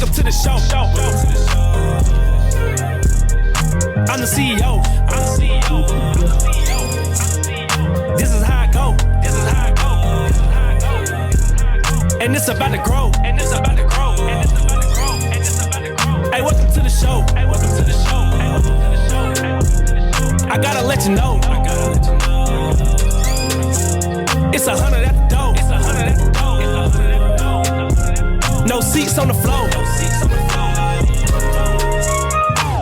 welcome to the show. I'm the CEO. This is how I go. And it's about to grow. Hey, welcome to the show. I gotta let you know. It's 100 at the door. No seats on the floor.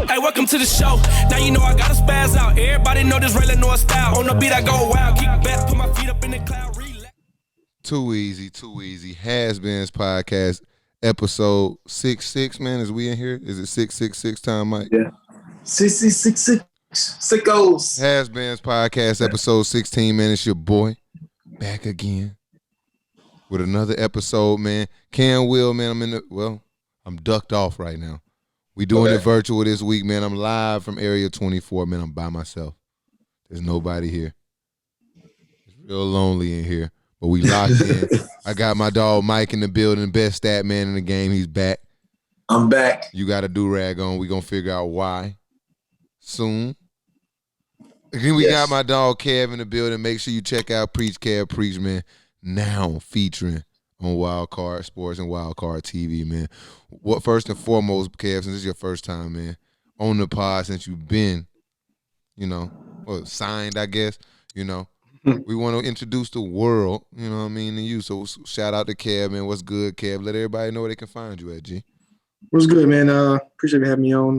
Hey, welcome to the show. Now you know I gotta spaz out. Everybody know this Raylan North style. On the beat I go wild. Kick back, put my feet up in the cloud. Too easy. HasBeens Podcast, episode 66, man. Is we in here? Is it 666 time, Mike? Yeah. 666. Sickos. HasBeens Podcast, episode 16, man. It's your boy back again with another episode, man. Cam Will, man. I'm ducked off right now. We doing it virtual this week, man. I'm live from Area 24, man. I'm by myself. There's nobody here. It's real lonely in here, but we locked in. I got my dog Mike in the building, best stat man in the game. He's back. I'm back. You got a do-rag on. We gonna figure out why soon. Then we got my dog Kev in the building. Make sure you check out Preach Kev Preach, man. Now featuring on Wild Card Sports and Wild Card TV, man. What first and foremost, Kev, since this is your first time, man, on the pod since you've been, signed, I guess, we want to introduce the world, to you. So shout out to Kev, man. What's good, Kev? Let everybody know where they can find you at, G. What's good, man? Appreciate you having me on.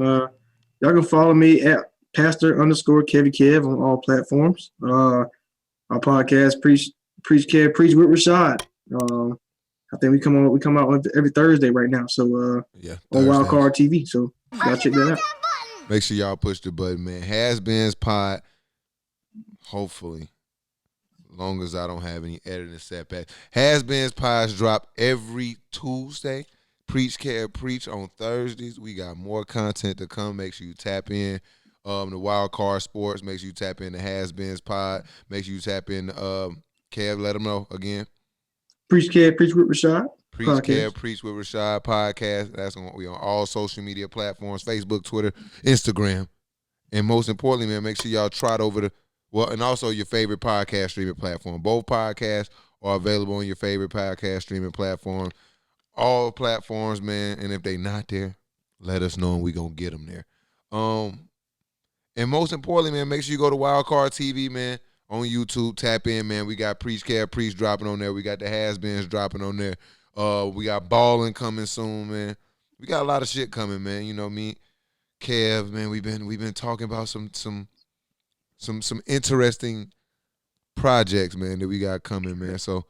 Y'all can follow me at Pastor_Kev on all platforms. Our podcast, Preach Kev Preach with Rashad. I think we come out every Thursday right now. So on Wild Card TV. So y'all check that out. Make sure y'all push the button, man. HasBeens Pod. Hopefully, as long as I don't have any editing setbacks. HasBeens Pods drop every Tuesday. Preach Kev Preach on Thursdays. We got more content to come. Make sure you tap in the Wild Card Sports. Make sure you tap in the HasBeens Pod. Make sure you tap in Kev. Let them know again. Preach Kev Preach with Rashad. Preach Kev Preach with Rashad podcast. That's we on all social media platforms: Facebook, Twitter, Instagram, and most importantly, man, make sure y'all trot over and also your favorite podcast streaming platform. Both podcasts are available on your favorite podcast streaming platform. All platforms, man. And if they not there, let us know and we gonna get them there. And most importantly, man, make sure you go to Wild Card TV, man. On YouTube, tap in, man. We got Preach Kev Preach dropping on there. We got the HasBeens dropping on there. We got Ballin' coming soon, man. We got a lot of shit coming, man. Me, Kev, man. We've been talking about some interesting projects, man, that we got coming, man. So,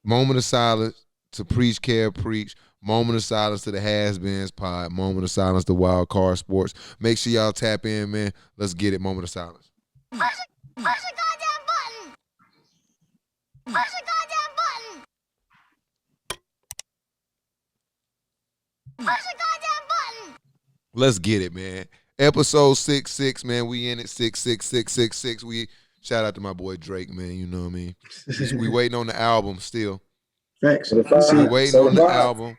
moment of silence to Preach Kev Preach. Moment of silence to the HasBeens Pod. Moment of silence to Wild Card Sports. Make sure y'all tap in, man. Let's get it. Moment of silence. Push the goddamn button! Push the goddamn button! Push the goddamn button! Let's get it, man. Episode 66, man. We in it 66666. We shout out to my boy Drake, man. You know what I mean? We waiting on the album still. Facts. We waiting on the album.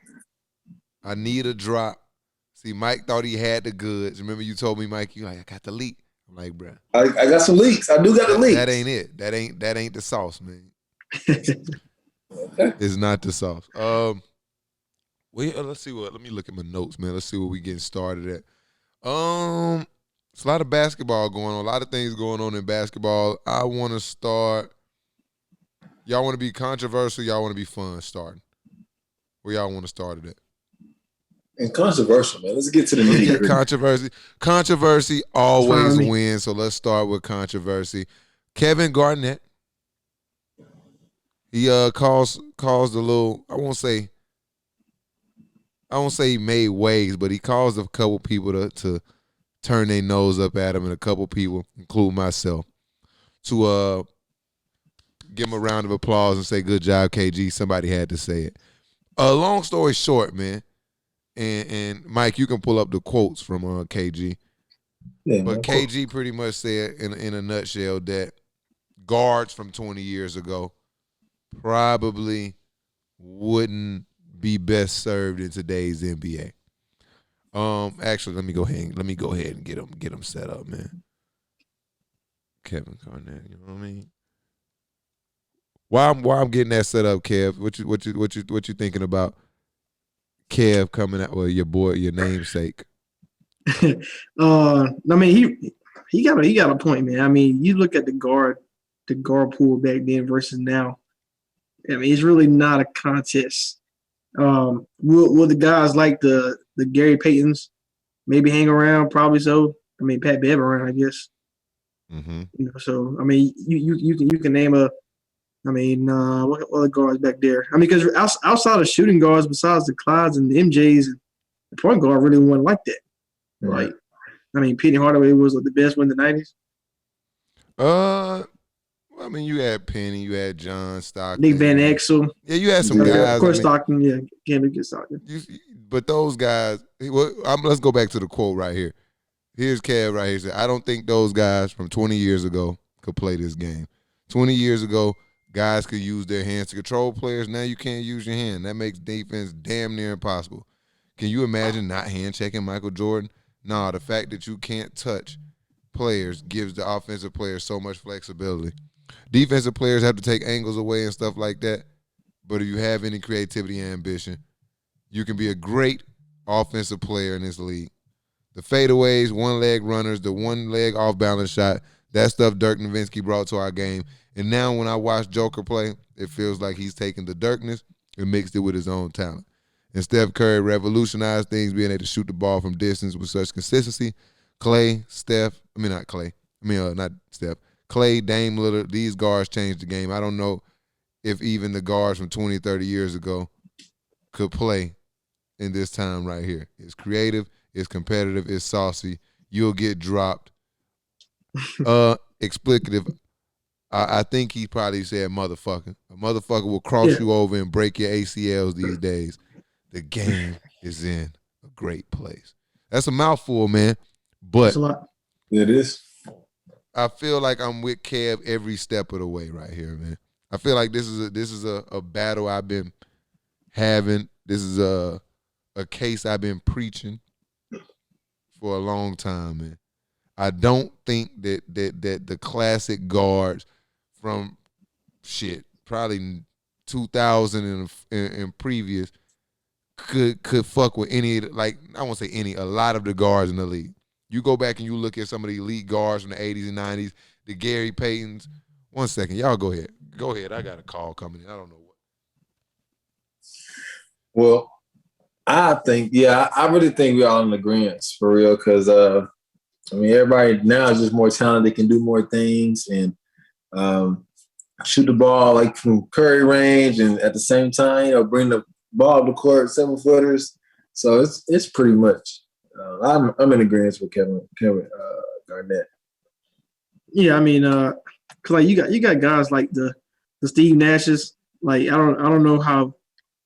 I need a drop. See, Mike thought he had the goods. Remember you told me, Mike, I got the leak. I'm like, bro, I got some leaks. I do got the leaks. That ain't it. That ain't the sauce, man. It's not the sauce. Let's see let me look at my notes, man. Let's see what we getting started at. It's a lot of basketball going on, a lot of things going on in basketball. I want to start. Y'all want to be controversial? Y'all want to be fun starting? Where y'all want to start it at? And controversial, man. Let's get to the nitty-gritty. Controversy always wins, so let's start with controversy. Kevin Garnett, he caused a little. I won't say he made waves, but he caused a couple people to turn their nose up at him, and a couple people, including myself, to give him a round of applause and say, "Good job, KG." Somebody had to say it. Long story short, man. And Mike, you can pull up the quotes from KG. Yeah, but KG pretty much said in a nutshell that guards from 20 years ago probably wouldn't be best served in today's NBA. Actually, let me go ahead and get him set up, man. Kevin Garnett, you know what I mean? While I'm getting that set up, Kev, what you thinking about Kev coming out with your namesake? I mean, he got a point, man. I mean, you look at the guard pool back then versus now. I mean, it's really not a contest. Will the guys like the Gary Paytons maybe hang around? Probably so. I mean, Pat Bev around, I guess. Mm-hmm. You know, so I mean, you can name what other guards back there? I mean, because outside of shooting guards, besides the Clydes and the MJs, the point guard really wasn't like that. Right. Like, I mean, Penny Hardaway was the best one in the 90s. I mean, you had Penny, you had John Stockton, Nick Van Exel. Yeah, you had some guys. Of course, Stockton. Yeah, can't get Stockton. But those guys. Let's go back to the quote right here. Here's Kev right here. Said, I don't think those guys from 20 years ago could play this game. 20 years ago, guys could use their hands to control players. Now you can't use your hand. That makes defense damn near impossible. Can you imagine not hand checking Michael Jordan? Nah, the fact that you can't touch players gives the offensive players so much flexibility. Defensive players have to take angles away and stuff like that. But if you have any creativity and ambition, you can be a great offensive player in this league. The fadeaways, one-leg runners, the one-leg off-balance shot, that stuff Dirk Nowitzki brought to our game. And now when I watch Joker play, it feels like he's taken the Dirkness and mixed it with his own talent. And Steph Curry revolutionized things, being able to shoot the ball from distance with such consistency. Clay, Dame Lillard, these guards changed the game. I don't know if even the guards from 20, 30 years ago could play in this time right here. It's creative, it's competitive, it's saucy. You'll get dropped. Explicative. I think he probably said motherfucker. A motherfucker will cross you over and break your ACLs these days. The game is in a great place. That's a mouthful, man. But it is. I feel like I'm with Kev every step of the way right here, man. I feel like this is a battle I've been having. This is a case I've been preaching for a long time, man. I don't think that the classic guards from probably 2000 and previous could fuck with any, like, I won't say any, a lot of the guards in the league. You go back and you look at some of the elite guards from the 80s and 90s, the Gary Paytons. One second, y'all go ahead. Go ahead. I got a call coming in. I don't know what. Well, I really think we're all in agreement for real, because I mean, everybody now is just more talented. They can do more things and shoot the ball like from Curry range, and at the same time, bring the ball to the court, 7-footers. So it's pretty much. I'm in agreement with Kevin Garnett. Yeah, I mean, cause like you got guys like the Steve Nashes. Like I don't know how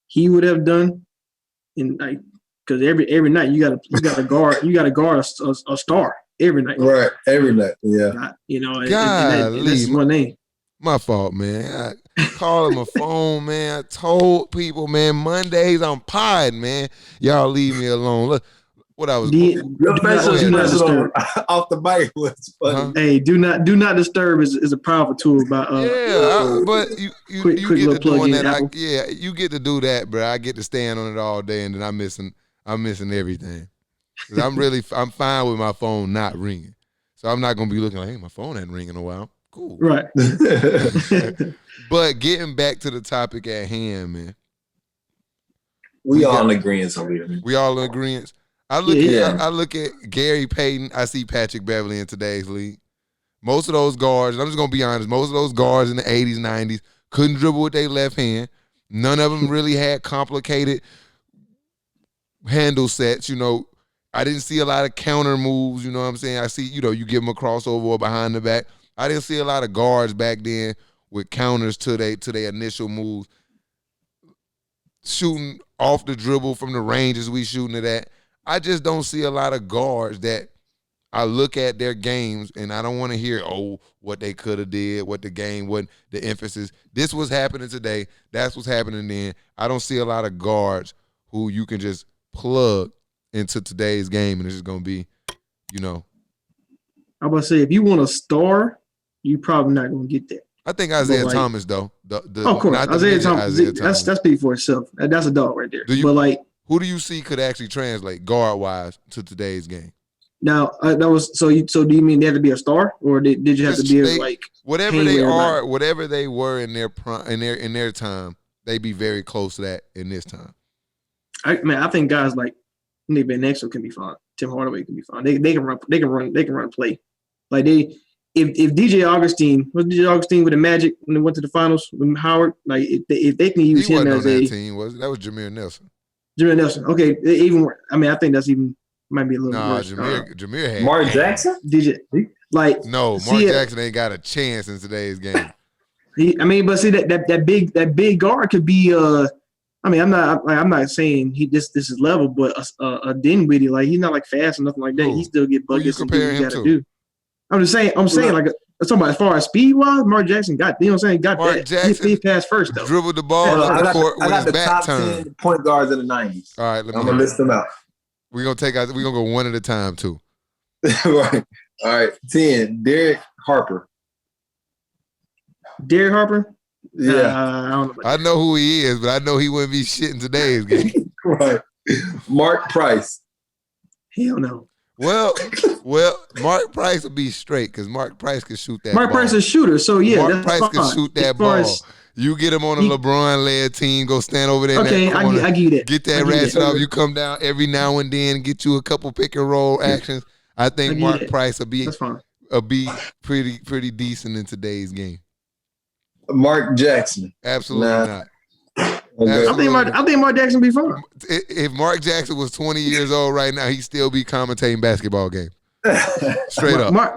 he would have done, in like, because every night you got to guard a star every night. Right, every night. Yeah. And that's one name. My fault, man. I called him a phone, man. I told people, man, Mondays I'm pod, man. Y'all leave me alone. Look what I was doing. Off the mic was funny. Hey, do not disturb is a powerful tool by but you quick get little to plug doing in that. You get to do that, bro. I get to stand on it all day, and then I'm missing everything. 'Cause I'm fine with my phone not ringing. So I'm not gonna be looking like, hey, my phone hadn't ring in a while. Cool. Right. But getting back to the topic at hand, man. We all in agreement over here. We all in agreement. I look at Gary Payton. I see Patrick Beverly in today's league. Most of those guards, and I'm just gonna be honest, most of those guards in the 80s, 90s couldn't dribble with their left hand. None of them really had complicated handle sets. I didn't see a lot of counter moves. You know what I'm saying? I see, you give them a crossover or behind the back. I didn't see a lot of guards back then with counters to their initial moves. Shooting off the dribble from the ranges we shooting it at. I just don't see a lot of guards that I look at their games, and I don't want to hear, what they could have did, what the game, what the emphasis. This was happening today. That's what's happening then. I don't see a lot of guards who you can just plug into today's game, and it's just going to be, I'm about to say, if you want a star, you're probably not going to get that. I think Isaiah Thomas, though. Of course. Isaiah Thomas. That's speaking for itself. That's a dog right there. Who do you see could actually translate guard-wise to today's game? Now, that was so. Do you mean they had to be a star, or did you have to be whatever they are, whatever they were in their prime, in their time, they be very close to that in this time. I think guys like Nick Van Exel can be fine. Tim Hardaway can be fine. They can run play. Like if DJ Augustine would have Magic when they went to the finals with Howard, like if they can use him as a team, that was Jameer Nelson. Jameer Nelson. Okay, I think that's even. Might be a little worse. Jameer had Mark Jackson. DJ Mark Jackson ain't got a chance in today's game. But see that big guard could be. I'm not saying this is level, but a Dinwiddie, like he's not like fast or nothing like that. He still get buckets. Who you comparing him to? I'm just saying. I'm saying like somebody as far as speed wise, Mark Jackson got. You know what I'm saying? Got Mark that. Jackson He passed first though. Dribbled the ball up the court with his back turned. 10 point guards in the 90s. All right, I'm gonna list them out. We're gonna go one at a time too. Right. All right. 10. Derek Harper. Derek Harper? Yeah. I don't know. I know who he is, but I know he wouldn't be shit in today's game. Right. Mark Price. Hell no. Well, Mark Price will be straight because Mark Price can shoot that. Mark ball. Price is a shooter, so yeah, Mark that's Price fine. can shoot that ball. You get him on a LeBron-led team, go stand over there. Okay, in that corner, I give you that. Get that ratchet off. You come down every now and then, get you a couple pick and roll actions. I think Mark Price will be pretty decent in today's game. Mark Jackson. Absolutely not. Okay. I think Mark Jackson be fine. If Mark Jackson was 20 years old right now, he'd still be commentating basketball games. Straight up. Mark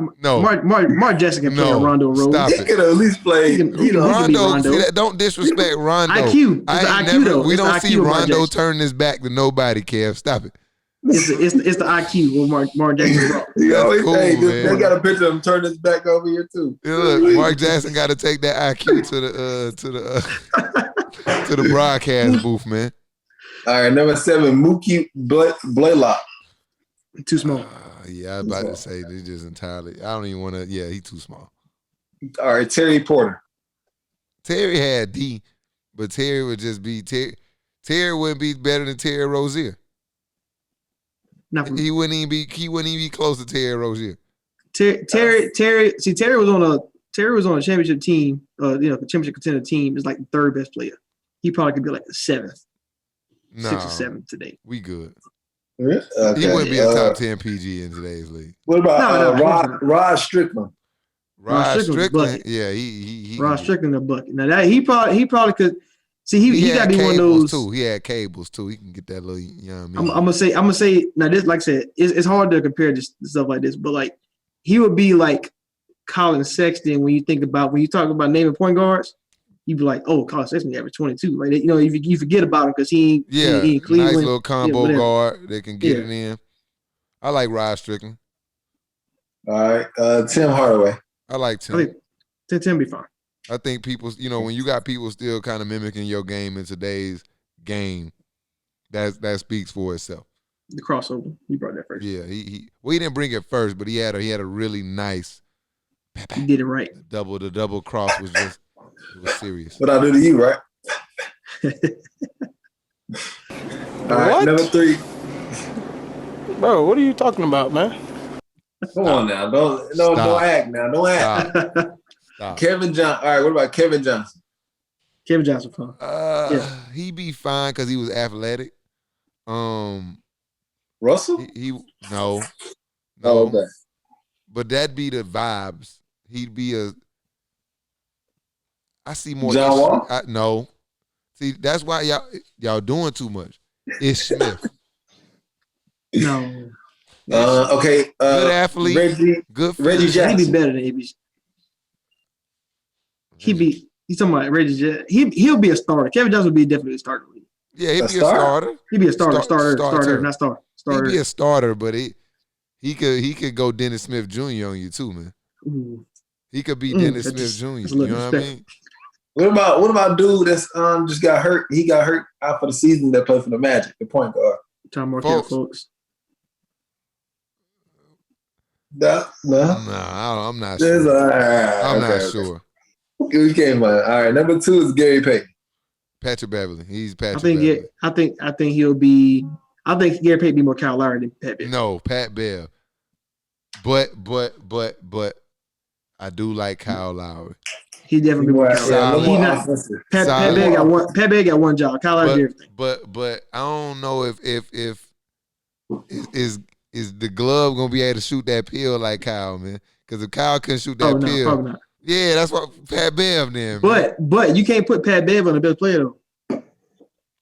Jackson can play a Rondo role. He could at least play. Rondo. See that, don't disrespect Rondo. IQ. We don't see IQ Rondo turning his back to nobody, Kev. Stop it. It's the IQ with Mark Jackson. They got a picture of him turning his back over here too. Yeah, look, Mark Jackson got to take that IQ to the broadcast booth, man. All right, number 7, Mookie Blaylock. Too small. Yeah, I was about to say this just entirely. I don't even want to. Yeah, he's too small. All right, Terry Porter. Terry had D, but Terry would just be Terry wouldn't be better than Terry Rozier. He wouldn't even be close to Terry Rozier. Terry was on a championship team. Championship contender team is like the 3rd best player. He probably could be like the 7th, 6th or 7th today. We good. Okay. He wouldn't be a top 10 PG in today's league. What about Rod Strickland? Rod Strickland, yeah, he Rod Strickland a bucket. Now that he probably could. See, he got to be one of those. Too. He had cables too. He can get that little. I'm gonna say now. This, like I said, it's hard to compare this stuff like this, but like he would be like Colin Sexton when you talk about naming point guards. You'd be like, oh, Colin Sexton averaged 22. Like you forget about him because he in Cleveland. Nice little combo guard that can get it in. I like Rod Strickland. All right, Tim Hardaway. I like Tim. I think Tim be fine. I think people, when you got people still kind of mimicking your game in today's game, that speaks for itself. The crossover, he brought that first. Yeah, he didn't bring it first, but he had a really nice. He did it right. The double cross was just serious. What I do to you, right? All right, number 3. Bro, what are you talking about, man? Come on now, don't act now, don't act. Stop. Kevin Johnson. All right, what about Kevin Johnson? Kevin Johnson, fine. He be fine because he was athletic. Russell? No. Oh, okay. But that'd be the vibes. He'd be I see more. John Wall? No. See, that's why y'all doing too much. It's Smith. No. Okay. Good athlete. Reggie Jackson. He'd be better than AB. He's talking about Reggie Jackson. He'll be a starter. Kevin Johnson would be definitely a starter. Yeah, he'd be a starter. He'd be a starter, not star. Starter. He'd be a starter, but He could go Dennis Smith Jr. on you too, man. Ooh. He could be Dennis Smith That's Jr. a You little know what I disrespect. mean? What about dude that's just got hurt? He got hurt out for the season that played for the Magic, the point guard. Tom Marquette, folks. No. Nah, I'm not sure. I'm not sure. We came on. All right, number 2 is Gary Payton. Patrick Beverly. He's Patrick I think Beverly. I think he'll be. I think Gary Payton be more Kyle Lowry than Pat Bev. No, Pat Bev. But I do like Kyle Lowry. He definitely be more Kyle Lowry. He not. Pat Bev got one. Pat Bev got one job. Kyle Lowry did everything. But I don't know if is the glove gonna be able to shoot that pill like Kyle, man? Because if Kyle couldn't shoot that pill, probably not. Yeah, that's what Pat Bev then. Man. But you can't put Pat Bev on the best player though.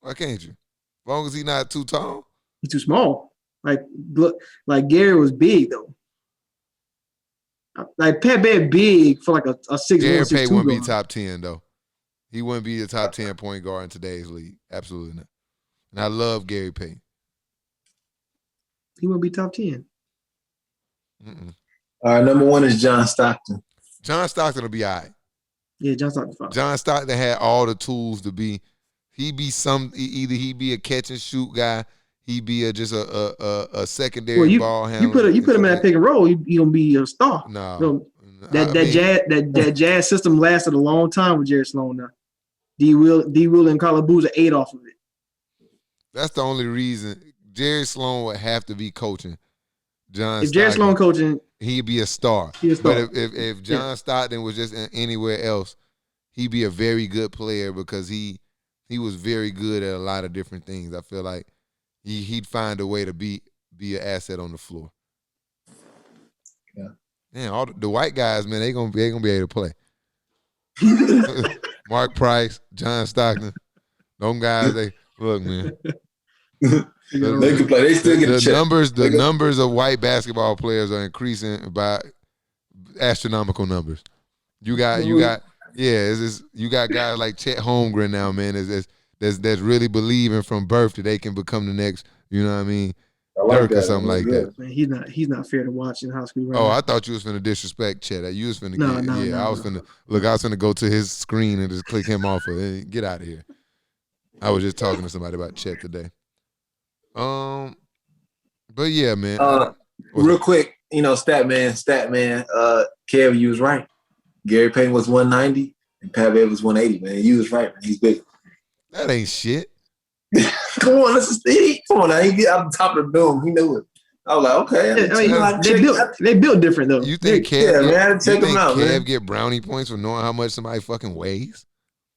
Why can't you? As long as he's not too tall. He's too small. Like Gary was big though. Like Pat Bev big for like a 6'1", Gary 6'2" Payton wouldn't be guard. top 10 though. He wouldn't be a top 10 point guard in today's league. Absolutely not. And I love Gary Payton. He wouldn't be top 10. Mm-mm. All right, number 1 is John Stockton. John Stockton will be all right. Yeah, John Stockton. Fine. John Stockton had all the tools to be. Either he be a catch and shoot guy. He be just a secondary ball handler. You put him in that pick and roll. You gonna be a star. No, that jazz system lasted a long time with Jerry Sloan. Now, D. Will and Carla Boozer ate off of it. That's the only reason Jerry Sloan would have to be coaching. If Jerry Sloan coaching, he'd be a star. But if John Stockton was just anywhere else, he'd be a very good player because he was very good at a lot of different things. I feel like he'd find a way to be an asset on the floor. Yeah. Man, all the white guys, man, they gonna be able to play. Mark Price, John Stockton, them guys, they look, man. They can play. They still get a check. The numbers of white basketball players are increasing by astronomical numbers. You got guys like Chet Holmgren now, man. That's really believing from birth that they can become the next. You know what I mean? Dirk or something like that. Man, he's not fair to watch in high school. Right Oh, now. I thought you was finna disrespect Chet. You was finna I was no. finna go to his screen and just click him off of get out of here. I was just talking to somebody about Chet today. But yeah, man. Real quick, Statman. Kev, you was right. Gary Payton was 190 and Pat Bev was 180. Man, you was right. Man, he's big. That ain't shit. Come on, come on now. He get out the top of the dome. He knew it. I was like, okay. They built different though. You think Kev get brownie points for knowing how much somebody fucking weighs?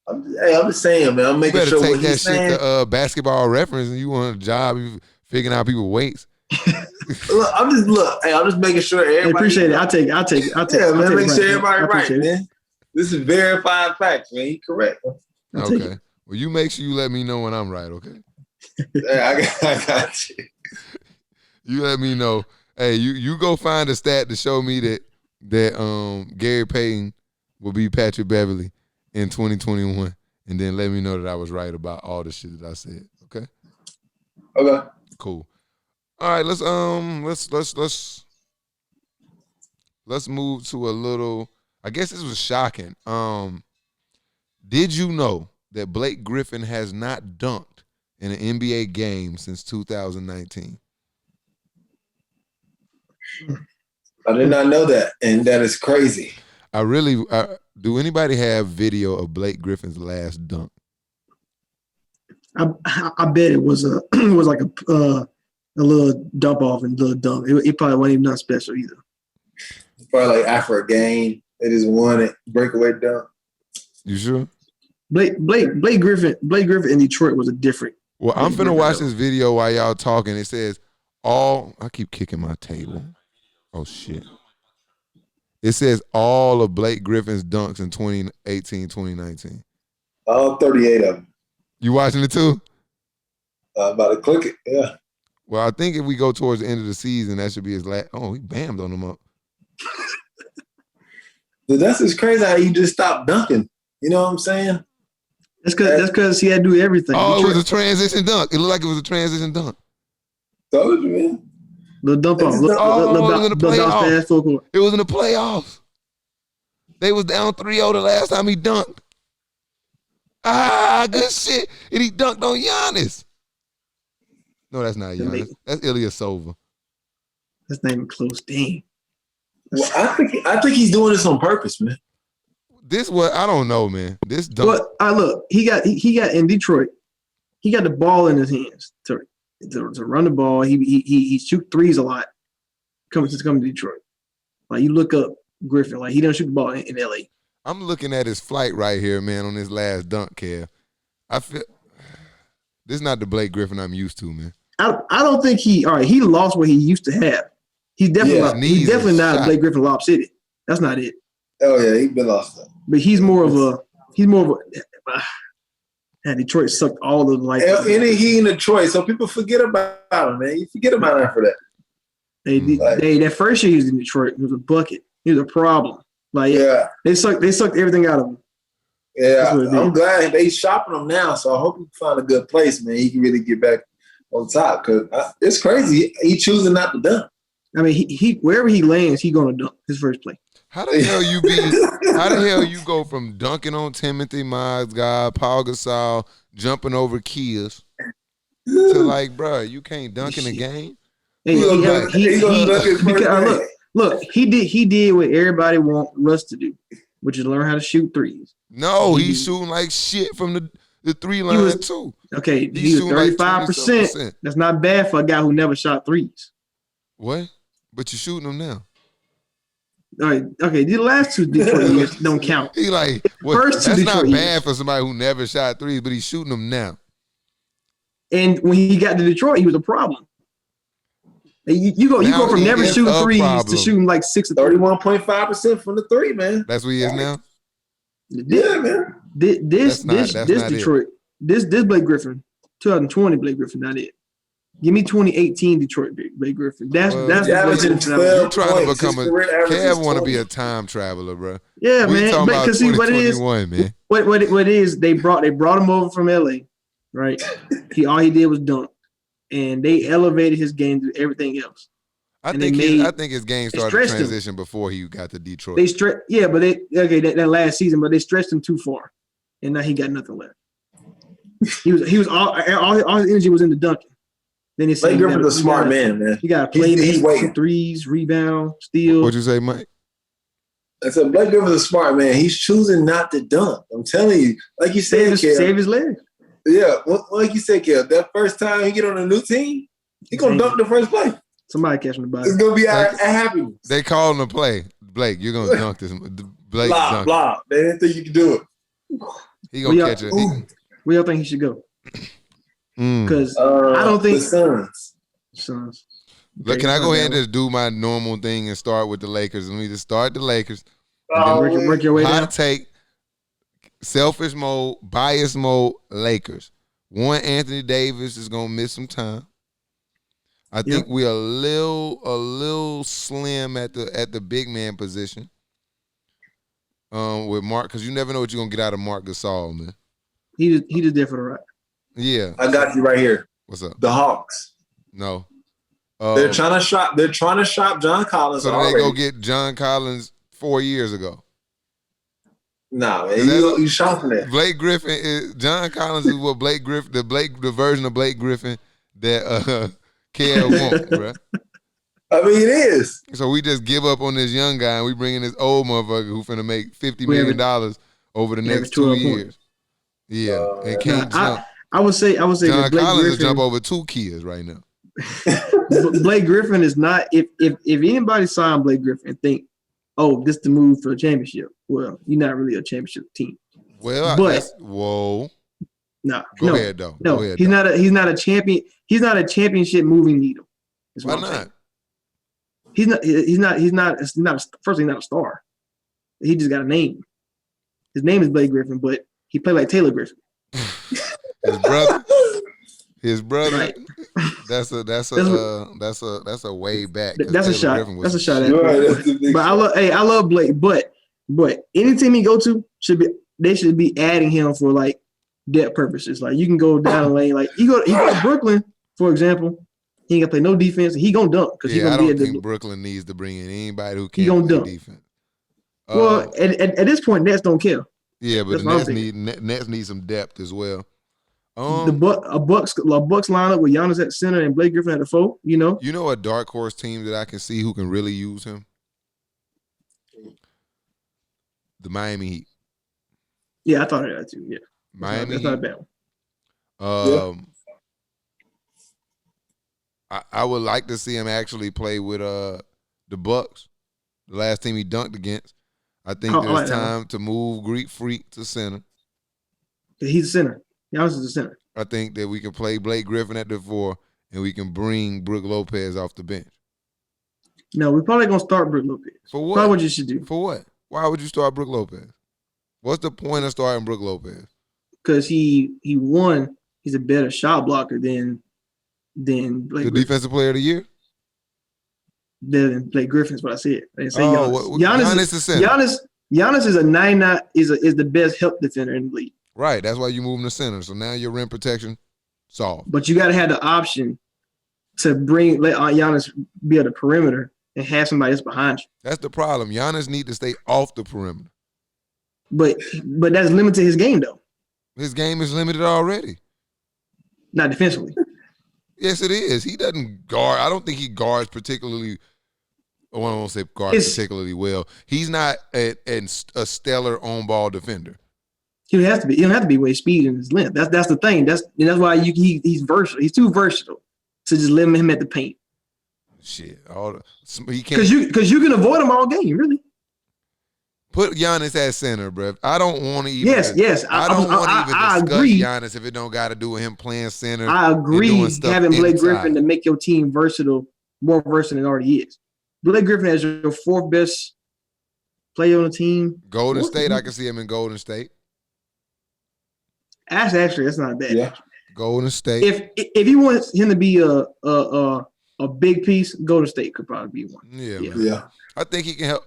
I'm just saying, man. I'm making you better sure take what that he's shit saying. to Basketball Reference, and you want a job figuring out people's weights. I'm just making sure everybody. I appreciate it. I'll take. Yeah, man. Make sure everybody right, man. This is verified facts, man. You correct. Okay. Well, you make sure you let me know when I'm right, okay? Yeah, I got you. You let me know. Hey, you go find a stat to show me that Gary Payton will be Patrick Beverly in 2021, and then let me know that I was right about all the shit that I said. Okay. Okay. Cool. All right. Let's move to a little. I guess this was shocking. Did you know that Blake Griffin has not dunked in an NBA game since 2019? I did not know that, and that is crazy. Do anybody have video of Blake Griffin's last dunk? I bet it was like a little dump off and a little dunk. It probably wasn't even nothing special either. Probably like after a game, they just won it, breakaway dunk. You sure? Blake Griffin in Detroit was a different. Well, I'm finna watch this video while y'all talking. It says I keep kicking my table. Oh shit. It says all of Blake Griffin's dunks in 2018, 2019. All 38 of them. You watching it too? I'm about to click it. Yeah. Well, I think if we go towards the end of the season, that should be his last. Oh, he bammed on him up. Dude, that's just crazy how you just stopped dunking. You know what I'm saying? That's because he had to do everything. Oh, it was a transition dunk. It looked like it was a transition dunk. Told you, man. The dump off. it was in the The bounce playoffs. pass full court. It was in the playoffs. They was down 3-0 the last time he dunked. Good shit. And he dunked on Giannis. No, that's not Giannis. That's Ilyasova. That's not even close. Dang. Well, I think he's doing this on purpose, man. This what I don't know, man. This dunk. But look, he got in Detroit. He got the ball in his hands to run the ball. He shoot threes a lot. Coming to Detroit. Like you look up Griffin, like he doesn't shoot the ball in LA. I'm looking at his flight right here, man, on this last dunk, Kev. I feel this is not the Blake Griffin I'm used to, man. I don't think he lost what he used to have. He's definitely not Blake Griffin Lob City. That's not it. Oh yeah, he's been lost. But he's more of a Detroit sucked all of the life. And he in Detroit, so people forget about him, man. You forget about him for that. That first year he was in Detroit, he was a bucket. He was a problem. Like they sucked everything out of him. Yeah, I'm glad they shopping him now, so I hope he find a good place, man. He can really get back on top because it's crazy. He choosing not to dunk. I mean, he wherever he lands, he gonna dunk his first play. How the hell you go from dunking on Timothy Miles, Paul Gasol, jumping over Kias to like, bro, you can't dunk in the game? Hey, look, he did what everybody want Russ to do, which is learn how to shoot threes. No, he's shooting like shit from the 3 line too. Okay, he was 35%. Like that's not bad for a guy who never shot threes. What? But you're shooting them now. All right, okay. The last 2 Detroit years don't count. He like that's not bad for somebody who never shot threes, but he's shooting them now. And when he got to Detroit, he was a problem. You go from never shooting threes to shooting like 31.5% from the 3, man. That's what he is now. Yeah, man. This Detroit, this Blake Griffin, 2020 Blake Griffin, not it. Give me 2018 Detroit Blake Griffin. That's you trying to become Kev want to be a time traveler, bro. Yeah, we man. Because see what it is, man. What it is, they brought him over from LA, right? All he did was dunk, and they elevated his game to everything else. I think his game started to transition before he got to Detroit. That last season, but they stretched him too far, and now he got nothing left. He was all his energy was in the dunking. Then he said, Blake Griffin's a smart man. You got to play the threes, rebound, steal. What'd you say, Mike? I said Blake Griffin's a smart man. He's choosing not to dunk. I'm telling you, like you said, save his leg. Yeah, like you said, Kev, that first time he get on a new team, he gonna dunk the first play. Somebody catching the ball. It's gonna be a happiness. They called him to play. Blake, you're gonna dunk this. Blake, blah. They didn't think you could do it. He gonna catch it. Where y'all think he should go? Because I don't think the Suns. Look, can I go ahead and just do my normal thing and start with the Lakers? Let me just start the Lakers. Work your way down. Hot take, selfish mode, bias mode, Lakers. One, Anthony Davis is gonna miss some time. I think we're a little slim at the big man position. With Mark, because you never know what you're gonna get out of Marc Gasol, man. He just there for the right. Yeah, I got you right here. What's up? The Hawks. No, they're trying to shop. They're trying to shop John Collins. So they go get John Collins 4 years ago. No, man, you shopping that. Blake Griffin is John Collins is what Blake Griffin, the version of Blake Griffin that Kev wants, bro. I mean, it is. So we just give up on this young guy and we bring in this old motherfucker who finna make $50 million over the next 2 years. Yeah, and can't jump. I would say John Blake Collins Griffin will jump over 2 kids right now. Blake Griffin is not. If anybody signed Blake Griffin and think, oh, this is the move for a championship, well, you're not really a championship team. Well, whoa. No, Go ahead though. No, Go ahead, he's not a champion. He's not a championship moving needle. Why not? He's not. Firstly, not a star. He just got a name. His name is Blake Griffin, but he played like Taylor Griffin. His brother. Right. That's a way back. That's a shot. That's a shot at Right, but I love Blake. But any team he go to they should be adding him for like depth purposes. Like you can go down the lane. Like you go to Brooklyn, for example. He ain't gonna play no defense. He gonna dunk because he Yeah, I gonna be don't at think the. Brooklyn needs to bring in anybody who He can't gonna play dunk. defense. Well, at this point, Nets don't care. Yeah, but That's the what I'm Nets need some depth as well. A Bucks lineup with Giannis at center and Blake Griffin at the 4. You know, a dark horse team that I can see who can really use him? The Miami Heat. Yeah, I thought of that too. Yeah, Miami that's Heat. not a bad one. I would like to see him actually play with the Bucks, the last team he dunked against. I think there's time to move Greek Freak to center. He's a center. Giannis is a center. I think that we can play Blake Griffin at the 4, and we can bring Brook Lopez off the bench. No, we're probably gonna start Brook Lopez. For what? Probably what you should do. For what? Why would you start Brook Lopez? What's the point of starting Brook Lopez? Because he won. He's a better shot blocker than Blake Griffin. Defensive Player of the Year. Better than Blake Griffin is what I said. I didn't say Giannis. Giannis is center. Giannis is a 9-9 is the best help defender in the league. Right. That's why you move him to center. So now your rim protection solved. But you got to have the option to let Giannis be at the perimeter and have somebody else behind you. That's the problem. Giannis need to stay off the perimeter. But that's limited to his game though. His game is limited already. Not defensively. Yes, it is. He doesn't guard. I don't think he guards particularly. Well, I won't say guards particularly well. He's not a stellar on-ball defender. He don't have to be. He don't have to be with his speed and his length. That's the thing. That's why he's versatile. He's too versatile to just limit him at the paint. Shit, he can't. Because you can avoid him all game, really. Put Giannis at center, bro. I don't want to even. Yes. I don't want to even I discuss agree. Giannis if it don't got to do with him playing center. I agree. Having Blake Griffin to make your team versatile, more versatile than it already is. Blake Griffin as your 4th best player on the team. Golden State, I can see him in Golden State. Actually, that's not bad. Yeah. Golden State. If you want him to be a big piece, Golden State could probably be one. Yeah. I think he can help.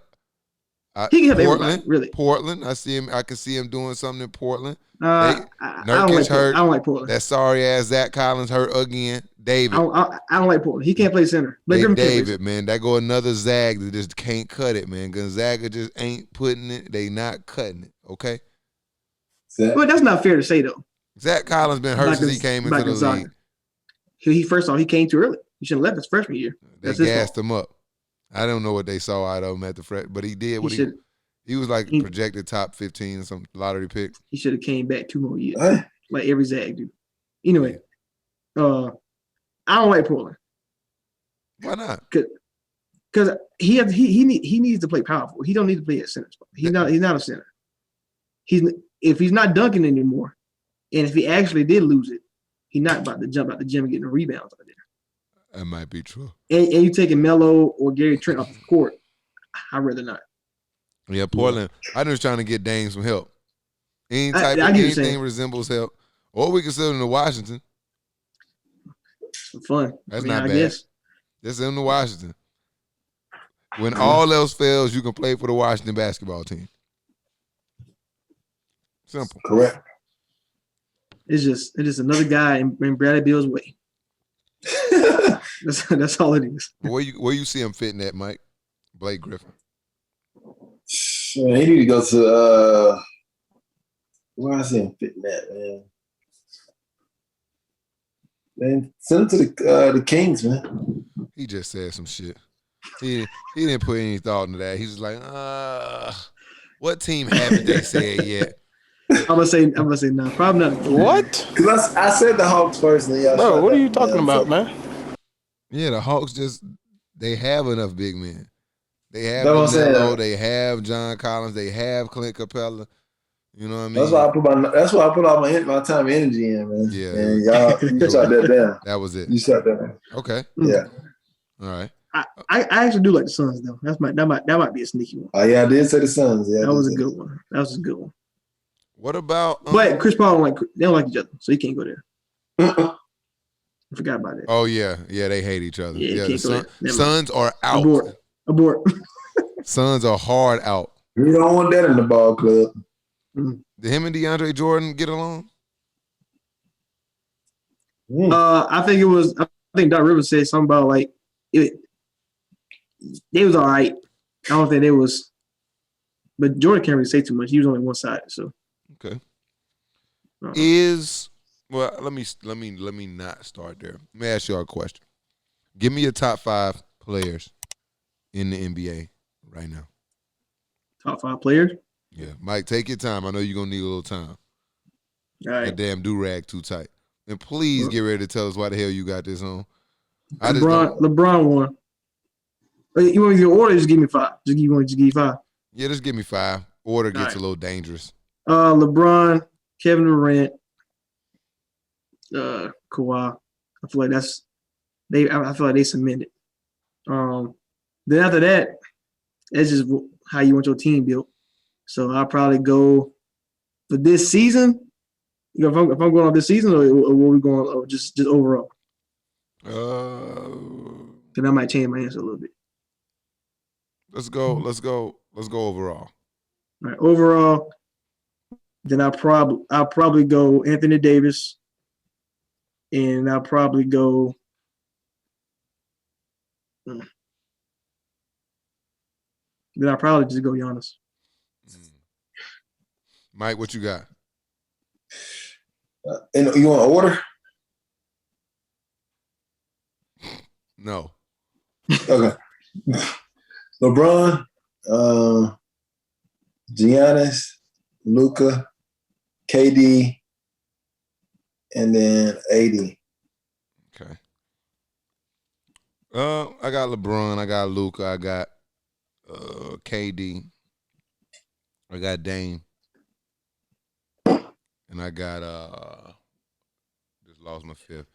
He can help Portland, everybody, really. Portland. I can see him doing something in Portland. Nurkic hurt. I don't like Portland. That sorry ass Zach Collins hurt again. David. I don't like Portland. He can't play center. David, man, that go another Zag that just can't cut it, man. Gonzaga just ain't putting it. They not cutting it. Okay. But that's not fair to say though. Zach Collins been hurt since he came into the league. He came too early. He shouldn't have left his freshman year. They gassed him up. I don't know what they saw out of him at the freshman, but he did what he was like projected top 15 some lottery pick. He should have came back 2 more years, like every Zag do. Anyway, I don't like Portland. Why not? Because he needs to play powerful. He don't need to play at center spot. He's not a center. If he's not dunking anymore, and if he actually did lose it, he's not about to jump out the gym and get the rebounds out there. That might be true. And you taking Melo or Gary Trent off the court, I'd rather not. Yeah, Portland. I'm just trying to get Dame some help. Anything resembles help. Or we can send him to Washington. For fun. That's not bad. Guess. Just send him to Washington. When all else fails, you can play for the Washington basketball team. Simple. Correct. It's just another guy in Bradley Beal's way. That's all it is. Where you see him fitting at, Mike? Blake Griffin. Man, he need to go to where I see him fitting at, man. Man, send him to the Kings, man. He just said some shit. He didn't put any thought into that. He was like, what team haven't they said yet? I'm gonna say no. Probably not. What? Because I said the Hawks personally. Bro, what are you talking about, man? Yeah, the Hawks they have enough big men. They have Melo, they have John Collins, they have Clint Capella. You know what I mean? That's why I put all my time and energy in, man. Yeah. And y'all, you shot that down. That was it. You shot that down. Okay. Yeah. All right. I actually do like the Suns though. That might be a sneaky one. Oh yeah, I did say the Suns. Yeah, that was a good one. That was a good one. What about? But Chris Paul they don't like each other, so he can't go there. I forgot about that. Oh yeah, they hate each other. Yeah, the Suns are out. Abort. Suns are hard out. You don't want that in the ball club. Did him and DeAndre Jordan get along? I think it was think Doc Rivers said something about like they was all right. I don't think they was, but Jordan can't really say too much. He was only one side, so Okay. uh-huh. Let me not start there. Let me ask y'all a question. Give me your top 5 players in the NBA right now. Top 5 players. Yeah, Mike, take your time. I know you're gonna need a little time. All right. That damn do-rag too tight. And please get ready to tell us why the hell you got this on. LeBron won. You want me to give order? Just give me 5. Just give you 5. Yeah, just give me 5. Order gets a little dangerous. LeBron, Kevin Durant, Kawhi. I feel like I feel like they cemented. Then after that, that's just how you want your team built. So I'll probably go for this season. You know, if I'm going on this season, or what we going, or just overall. Then I might change my answer a little bit. Let's go overall. All right, overall. Then I'll probably go Anthony Davis, and I'll probably go. Then I'll probably just go Giannis. Mike, what you got? And you want order? No. Okay. LeBron, Giannis, Luka, KD, and then AD. Okay. I got LeBron, I got Luka, I got KD, I got Dame, and I got just lost my fifth.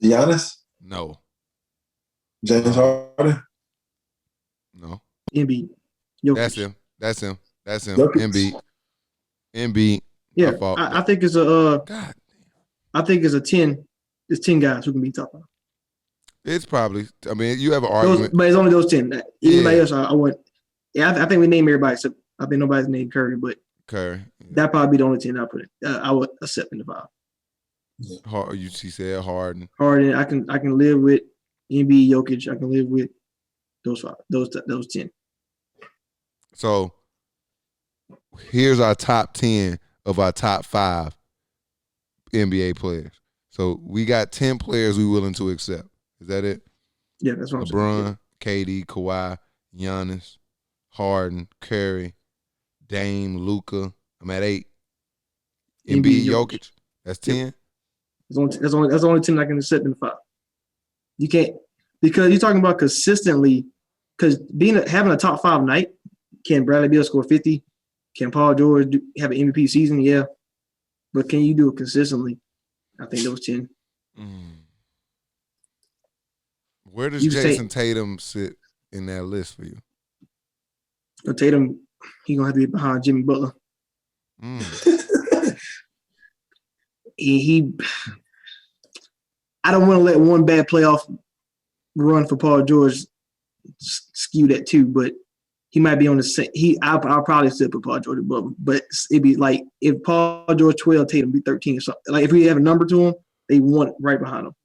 Giannis? No. James Harden? No. Embiid. Jokic. That's him. Jokic. Embiid. Yeah, I think it's a. God. I think it's a 10. It's 10 guys who can be top 5. It's probably. I mean, you have an argument, but it's only those 10. Anybody else, I wouldn't. Yeah, I think we name everybody except I think nobody's named Curry, but Curry. that probably be the only 10 I put in. I would accept in the 5. You said Harden. Harden, I can live with Embiid, Jokic. I can live with those 5, those 10. So here's our top 10 of our top 5 NBA players. So we got 10 players we willing to accept. Is that it? Yeah, that's what I'm saying. LeBron, KD, Kawhi, Giannis, Harden, Curry, Dame, Luka. I'm at 8. Embiid, Jokic. That's 10. Yep. That's the only 10 I can accept in the 5. You can't, because you're talking about consistently. Because having a top 5 night, can Bradley Beal score 50? Can Paul George have an MVP season? Yeah, but can you do it consistently? I think those 10. Where does Jason Tatum sit in that list for you? Tatum, he's gonna have to be behind Jimmy Butler. I don't want to let one bad playoff run for Paul George skew that too, but he might be on the same. I'll probably still put Paul George above him, but it'd be like if Paul George 12, Tatum be 13 or something. Like if we have a number to him, they want right behind him.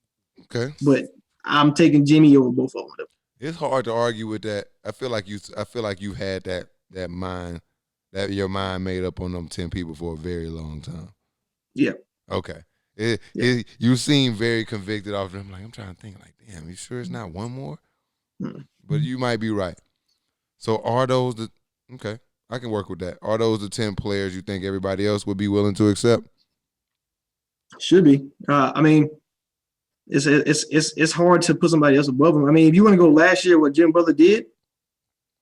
Okay, but I'm taking Jimmy over both of them. It's hard to argue with that. I feel like you had that mind, that your mind made up on them 10 people for a very long time. Yeah. Okay. You seem very convicted off them. I'm trying to think. Like, damn, you sure it's not one more? But you might be right. So are those the okay? I can work with that. Are those the 10 players you think everybody else would be willing to accept? Should be. I mean, it's hard to put somebody else above them. I mean, if you want to go last year, what Jim Butler did,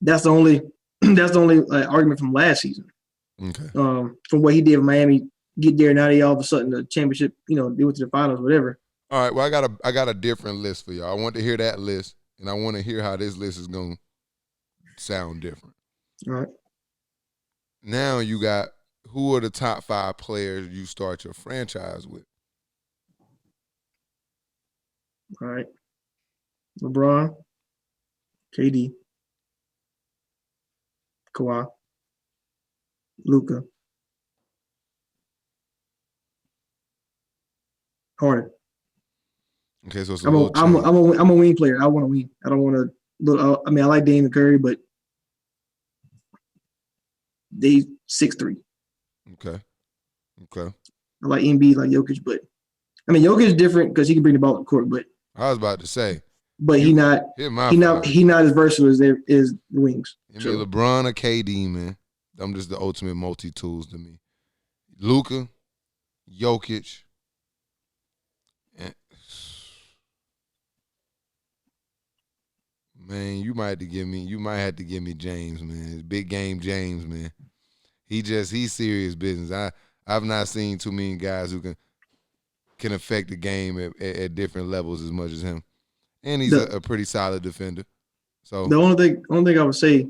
that's the only argument from last season. Okay. From what he did with Miami, get there now they all of a sudden the championship, they went to the finals, whatever. All right. Well, I got a different list for y'all. I want to hear that list, and I want to hear how this list is going to sound different. All right. Now you got who are the top 5 players you start your franchise with? All right. LeBron, KD, Kawhi, Luka, Harden. Okay, so it's a little change. I'm a wing player. I want to wing. I don't want to look. I mean, I like Dame and Curry, but they 6'3". Okay. I like Embiid, like Jokic, but I mean Jokic is different because he can bring the ball up the court, but I was about to say, he not as versatile as the wings. So. LeBron or KD, man. I'm just the ultimate multi-tools to me. Luka, Jokic, and man, you might have to give me James, man. Big game James, man. He's serious business. I've not seen too many guys who can affect the game at different levels as much as him. And he's a pretty solid defender. So the only thing I would say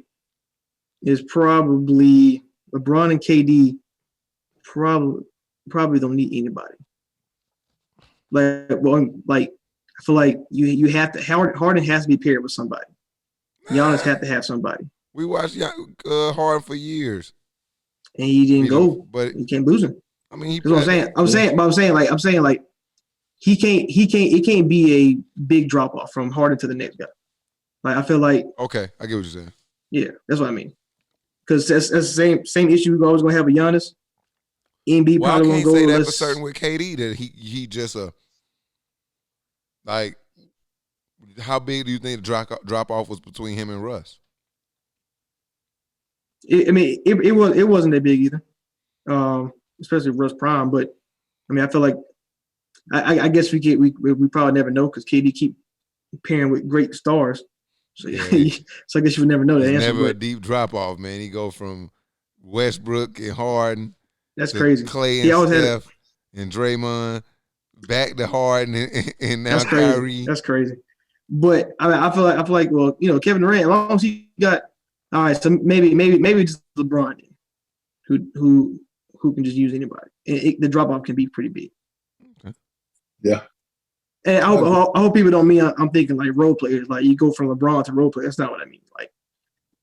is probably LeBron and KD probably don't need anybody. I feel like you have to Harden has to be paired with somebody. Giannis have to have somebody. We watched Harden for years. And he didn't go, but you can't lose him. I mean, that's what I'm saying like he can't. It can't be a big drop off from Harden to the next guy. Like I feel like okay, I get what you're saying. Yeah, that's what I mean. Because that's the same issue we're always gonna have with Giannis. Embiid probably won't go. I can't say that for certain with KD that he just like how big do you think the drop off was between him and Russ? It wasn't that big either, especially Russ Prime. But I mean, I feel like I guess we probably never know because KD keep pairing with great stars. So yeah, so I guess you would never know the answer. Never a deep drop off, man. He go from Westbrook and Harden. That's crazy. Clay and Steph and Draymond back to Harden and now Kyrie. That's crazy. But I feel like well, Kevin Durant, as long as he got all right, so maybe just LeBron, who can just use anybody. The drop off can be pretty big. Okay. Yeah. And I hope people don't mean I'm thinking like role players. Like you go from LeBron to role player. That's not what I mean.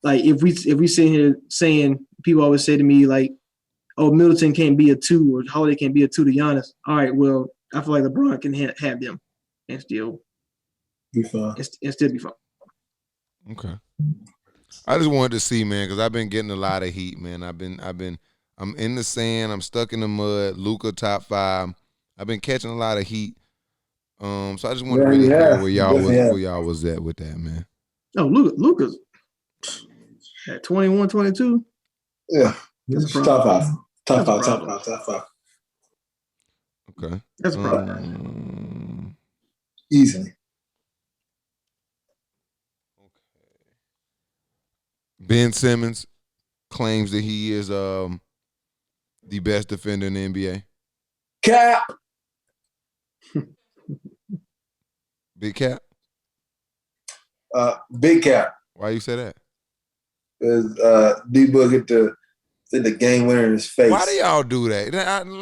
Like if we sit here saying people always say to me like, oh, Middleton can't be a 2 or Holiday can't be a 2 to Giannis. All right, well I feel like LeBron can have them and still be fun. And still be fun. Okay. I just wanted to see, man, because I've been getting a lot of heat, man. I'm in the sand. I'm stuck in the mud. Luka top 5. I've been catching a lot of heat. So I just wanted to really hear where y'all was at with that, man. Oh, Luka's at 21, 22. Yeah, that's top 5. Top 5. Okay, that's a problem. Easily. Ben Simmons claims that he is the best defender in the NBA. Cap. Big Cap? Big Cap. Why you say that? Because D-Book hit the game winner in his face. Why do y'all do that?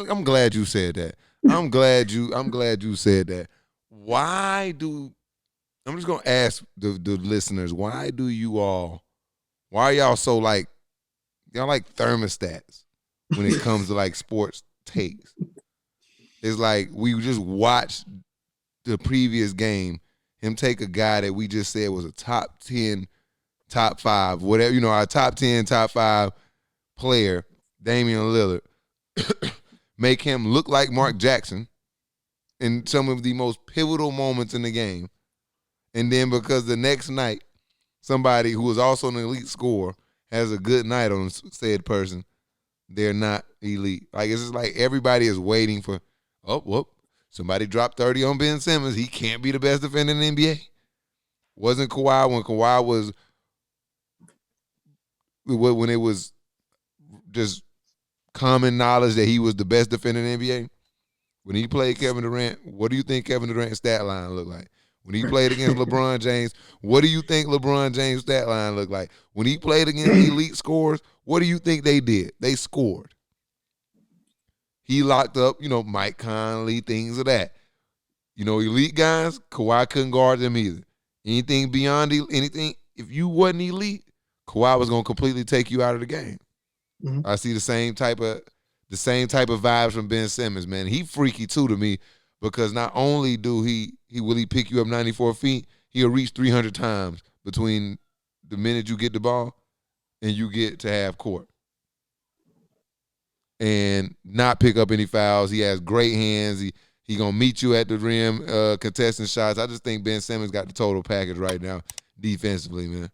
I'm glad you said that. I'm glad you said that. I'm just gonna ask the listeners, why are y'all so like y'all like thermostats when it comes to like sports takes? It's like we just watched the previous game, him take a guy that we just said was a top 10, top 5, whatever, our top 10, top 5 player, Damian Lillard, make him look like Mark Jackson in some of the most pivotal moments in the game. And then because the next night, somebody who is also an elite scorer has a good night on said person, they're not elite. Like, it's just like everybody is waiting for, somebody dropped 30 on Ben Simmons. He can't be the best defender in the NBA. Wasn't Kawhi when Kawhi was, when it was just common knowledge that he was the best defender in the NBA? When he played Kevin Durant, what do you think Kevin Durant's stat line looked like? When he played against LeBron James, what do you think LeBron James' stat line looked like? When he played against elite scorers, what do you think they did? They scored. He locked up, Mike Conley, things of that. Elite guys, Kawhi couldn't guard them either. Anything beyond anything, if you wasn't elite, Kawhi was gonna completely take you out of the game. Mm-hmm. I see the same type of vibes from Ben Simmons, man. He freaky too to me. because not only will he pick you up 94 feet, he'll reach 300 times between the minute you get the ball and you get to half court. And not pick up any fouls. He has great hands. He gonna meet you at the rim, contesting shots. I just think Ben Simmons got the total package right now defensively, man.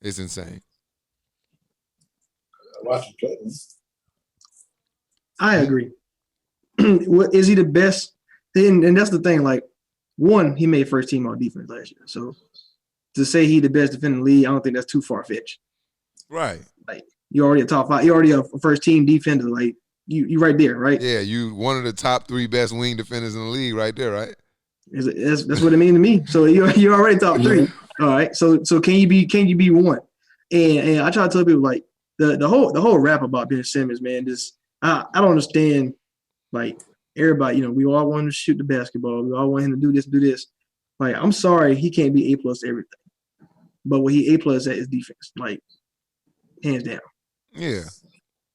It's insane. Watch him play. I agree. What is he the best? And that's the thing. Like, one, he made first team all defense last year. So to say he the best defender in the league, I don't think that's too far fetched. Right. Like, you're already a top 5. You're already a first team defender. Like, you right there, right? Yeah, you one of the top 3 best wing defenders in the league, right there, right? That's what it means to me. So you're already top 3. All right. So can you be one? And I try to tell people, like, the whole rap about Ben Simmons, man. Just I don't understand. Like, everybody, we all want him to shoot the basketball. We all want him to do this. Like, I'm sorry, he can't be A+ everything. But what he A+ at is defense, like, hands down. Yeah.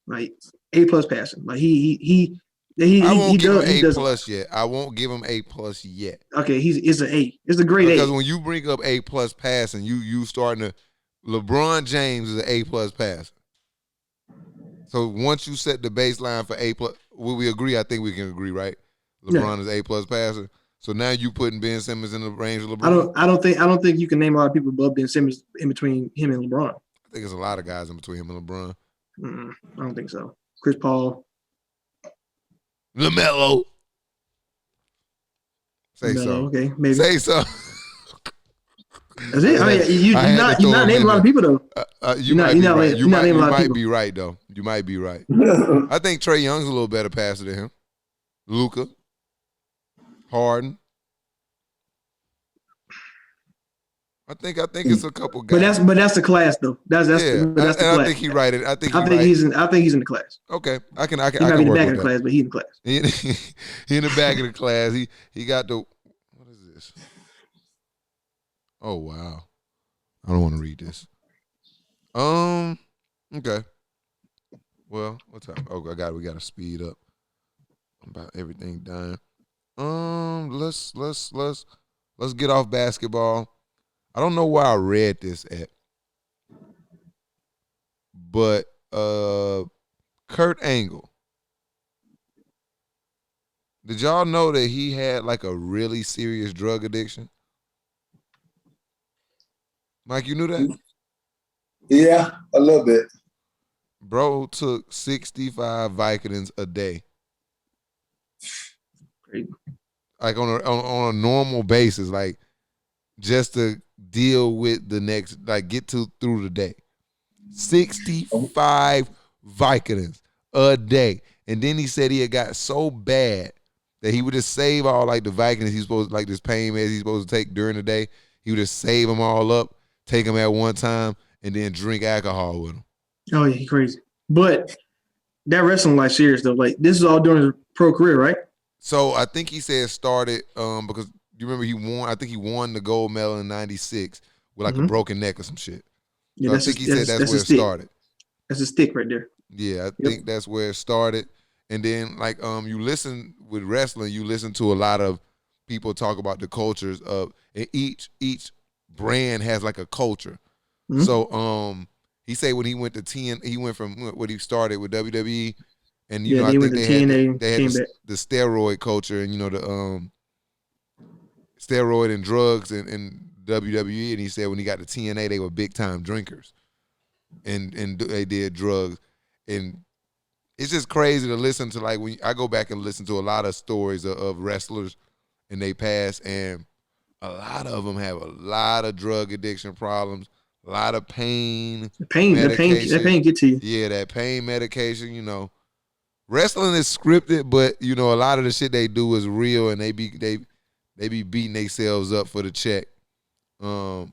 Like, A+ passing. Like, he I won't give does, him A+ yet. I won't give him A+ yet. Okay, it's an A. It's a great because A. when you bring up A+ passing, you starting to LeBron James is an A+ passer. So once you set the baseline for A+, will we agree? I think we can agree, right? LeBron is A+ passer. So now you putting Ben Simmons in the range of LeBron. I don't think you can name a lot of people above Ben Simmons in between him and LeBron. I think there's a lot of guys in between him and LeBron. I don't think so. Chris Paul, LaMelo. Say no, so. Okay, maybe. Say so. That's it. I mean, you're not naming a lot of people though. You might be right though. You might be right. I think Trae Young's a little better passer than him. Luka, Harden. I think it's a couple guys. But that's the class though. That's the class. I think he's right. I think he's in the class. Okay, I can. He might be in the back of the class, but he's in the class. He in the back of the class. He got the. What is this? Oh wow, I don't want to read this. Okay. Well, what time? Oh, we got to speed up. About everything done. Let's get off basketball. I don't know where I read this at, but Kurt Angle. Did y'all know that he had like a really serious drug addiction? Mike, you knew that? Yeah, a little bit. Bro took 65 Vicodins a day. Great. Like on a normal basis, like just to deal with the next, like get through the day. 65 Vicodins a day. And then he said he had got so bad that he would just save all like the Vicodins he's supposed, like this pain meds he's supposed to take during the day. He would just save them all up, take them at one time, and then drink alcohol with them. Oh yeah, he crazy. But that wrestling life serious though. Like this is all during his pro career, right? So I think he said started because you remember he won. I think he won the gold medal in '96 with like a broken neck or some shit. Yeah, so I think he said that's where it started. That's a stick right there. Yeah, I think that's where it started. And then like you listen with wrestling, you listen to a lot of people talk about the cultures of, and each brand has like a culture. Mm-hmm. So he said when he went to he went from what he started with WWE, and I think they had the steroid culture, and the steroid and drugs and WWE. And he said when he got to TNA, they were big time drinkers, and they did drugs, and it's just crazy to listen to. Like when I go back and listen to a lot of stories of wrestlers and they pass, and a lot of them have a lot of drug addiction problems, a lot of pain. That pain get to you. Yeah, that pain medication. Wrestling is scripted, but a lot of the shit they do is real, and they be beating themselves up for the check. And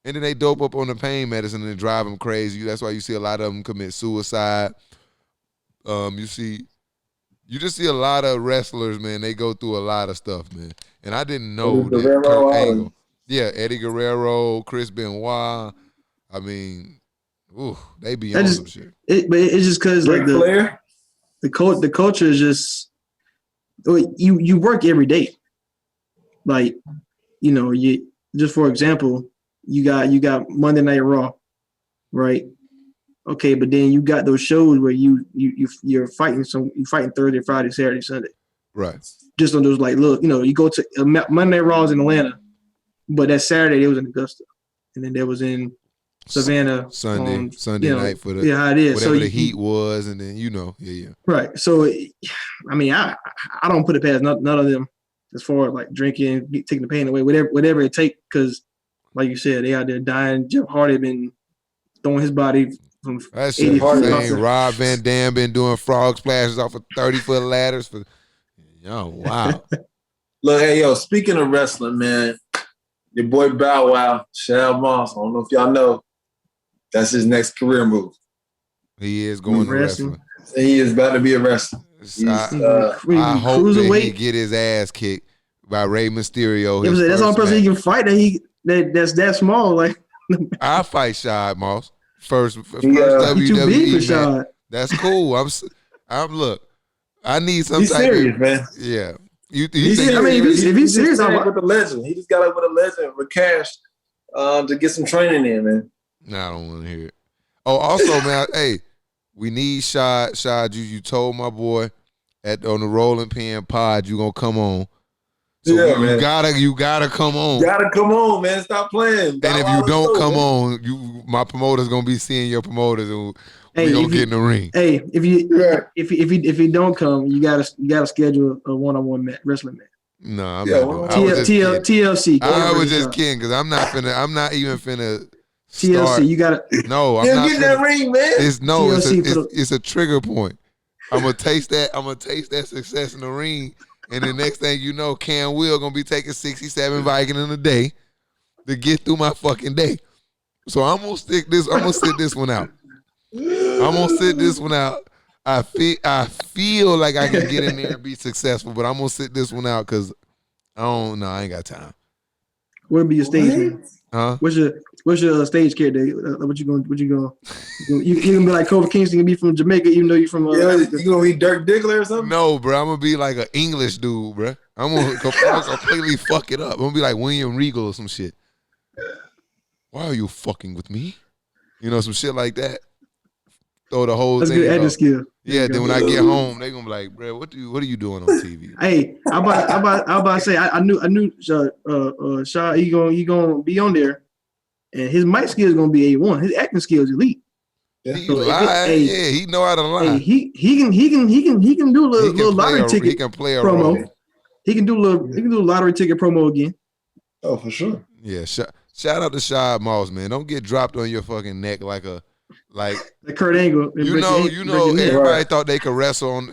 then they dope up on the pain medicine and drive them crazy. That's why you see a lot of them commit suicide. You just see a lot of wrestlers, man. They go through a lot of stuff, man. And I didn't know that Kurt Angle. Yeah, Eddie Guerrero, Chris Benoit. I mean, they be on some shit. But it's just because like the culture is just you work every day. Like, you just for example, you got Monday Night Raw, right? Okay, but then you got those shows where you're fighting Thursday, Friday, Saturday, Sunday. Right. Just on those look, you go to Monday Night Raw is in Atlanta, but that Saturday it was in Augusta, and then there was in Savannah Sunday night for the how it is. whatever the heat was, and then yeah. Right. So I mean, I don't put it past none of them as far as like drinking, taking the pain away, whatever it takes, because like you said, they out there dying. Jeff Hardy been throwing his body from that shit insane. Rob Van Dam been doing frog splashes off of 30-foot ladders for wow. Look, hey yo, speaking of wrestling, man, your boy Bow Wow, Shad Moss, I don't know if y'all know, that's his next career move. He is going to wrestling. He is about to be a wrestler. I hope that he get his ass kicked by Rey Mysterio. Yeah, that's the only person he can fight that's that small. Like I fight Shad Moss first WWE too big for man. Shad. That's cool. I'm look. I need some he's type serious, of man. Yeah. If he's serious, I'm with the legend. He just got up with a legend with cash to get some training in, man. Nah, I don't want to hear it. Oh, also, man, hey, we need Shad. Shad, you told my boy on the Rolling Pin Pod you gonna come on. So you gotta come on. You gotta come on, man. Stop playing. And if you don't come on, my promoter's gonna be seeing your promoters and we gonna get in the ring. Hey, if you don't come, you gotta schedule a one-on-one wrestling match. No, I'm not doing it. TLC. I was just kidding because I'm not even finna TLC. start. You gotta. No, I'm not. Get in that ring, man. It's a trigger point. I'm gonna taste that success in the ring, and the next thing you know, Cam Will gonna be taking 67 Viking in a day to get through my fucking day. So I'm gonna sit this one out. I'm gonna sit this one out. I feel like I can get in there and be successful, but I'm gonna sit this one out because I ain't got time. What'll be your stage name? Huh? What's your stage character? What you gonna be like Kofi Kingston? You be from Jamaica, even though you're from you gonna be Dirk Diggler or something? No, bro. I'm gonna be like an English dude, bro. I'm gonna completely fuck it up. I'm gonna be like William Regal or some shit. Why are you fucking with me? Some shit like that. Throw the whole That's thing. good editing skill. Yeah, then when I get home, they gonna be like, bro, what are you doing on TV? Hey, I'm about to say I knew Shaw, he gonna be on there, and his mic skill is gonna be A1. His acting skill is elite. He he know how to lie. He can do a little lottery ticket. He can play a promo. role. He can do a lottery ticket promo again. Oh, for sure. Yeah, shout out to Shad Moss, man. Don't get dropped on your fucking neck like Kurt Angle. Everybody thought they could wrestle on.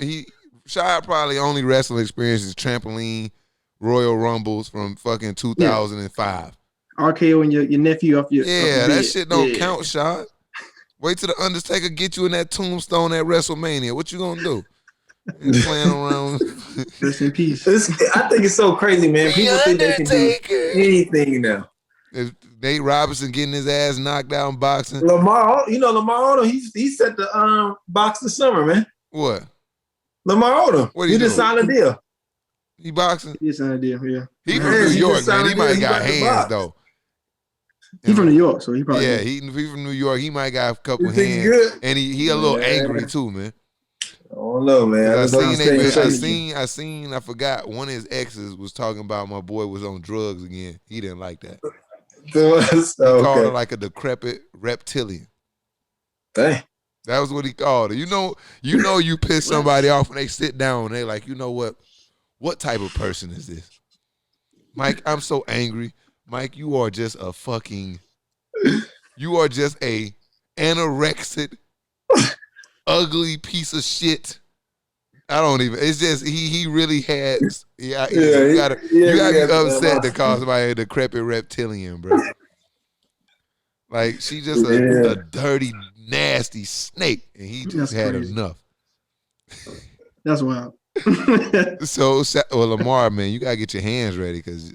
Shad probably only wrestling experience is trampoline, Royal Rumbles from fucking 2005. RKO and your nephew off your that shit don't count, Shad. Wait till the Undertaker get you in that tombstone at WrestleMania. What you gonna do? Playing around. Rest in peace. I think it's so crazy, man. People think they can do anything now. If Nate Robinson getting his ass knocked out in boxing. Lamar Odom, he set the box this summer, man. What? Lamar Odom. He just signed a deal. He boxing? He signed a deal, yeah. He from New York, man. He might got hands though. He from New York, so he probably he from New York. He might got a couple hands. Good. And he a little angry too, man. I don't know, man. I seen I forgot one of his exes was talking about my boy was on drugs again. He didn't like that. He called her like a decrepit reptilian. Dang. That was what he called her. You piss somebody off when they sit down and they like, you know what? What type of person is this? Mike, I'm so angry. Mike, you are just a anorexic, ugly piece of shit. I don't even. It's just he really had. You gotta be upset to call somebody a decrepit reptilian, bro. Like she just a dirty, nasty snake, and he just had enough. That's wild. So Lamar, man, you gotta get your hands ready because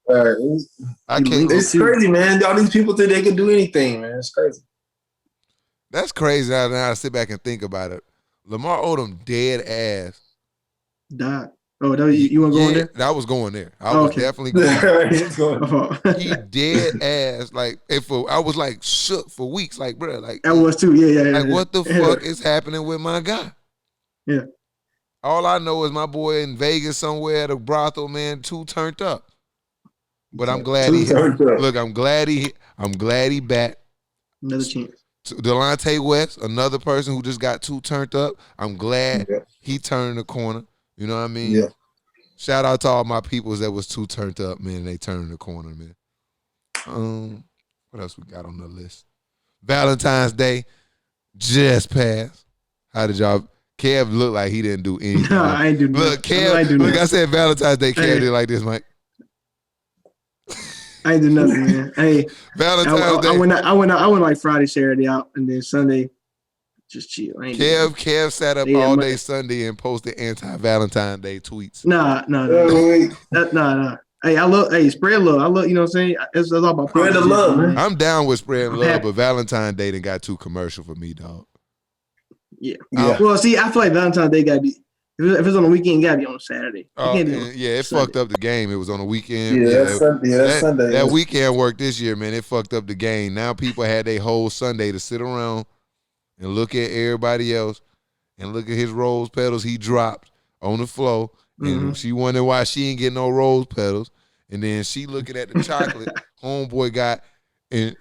I can't. It's crazy, man. All these people think they can do anything, man. It's crazy. That's crazy. Now I sit back and think about it. Lamar Odom dead ass died. Oh, you want to go on there? I was going there. I was definitely going there. He dead ass like I was like shook for weeks. Like, bro, like I was too. Yeah. Like, what the fuck is happening with my guy? Yeah. All I know is my boy in Vegas somewhere at a brothel, man, too turned up. But I'm glad I'm glad he back. Another chance. Delonte West, another person who just got too turned up. I'm glad he turned the corner. You know what I mean? Yeah. Shout out to all my peoples that was too turned up, man. They turned the corner, man. What else we got on the list? Valentine's Day just passed. How did y'all? Kev looked like he didn't do anything. No, I ain't do nothing. Look, Kev. Look, I said Valentine's Day. Kev did like this, Mike. I ain't do nothing, man. Hey, Valentine's Day. I went like Friday, Saturday out, and then Sunday just chill. Kev sat up all day Sunday and posted anti-Valentine's Day tweets. Nah. Hey, spread love. I love, you know what I'm saying? It's all about spread the love, man. I'm down with spreading love, but Valentine's Day done got too commercial for me, dog. Yeah. Well, see, I feel like Valentine's Day gotta be, if it's on the weekend, it gotta be on a Saturday. It fucked up the game. It was on the weekend. That's Sunday. That weekend work this year, man. It fucked up the game. Now people had their whole Sunday to sit around and look at everybody else and look at his rose petals he dropped on the floor. And she wondering why she ain't getting no rose petals. And then she looking at the chocolate homeboy got and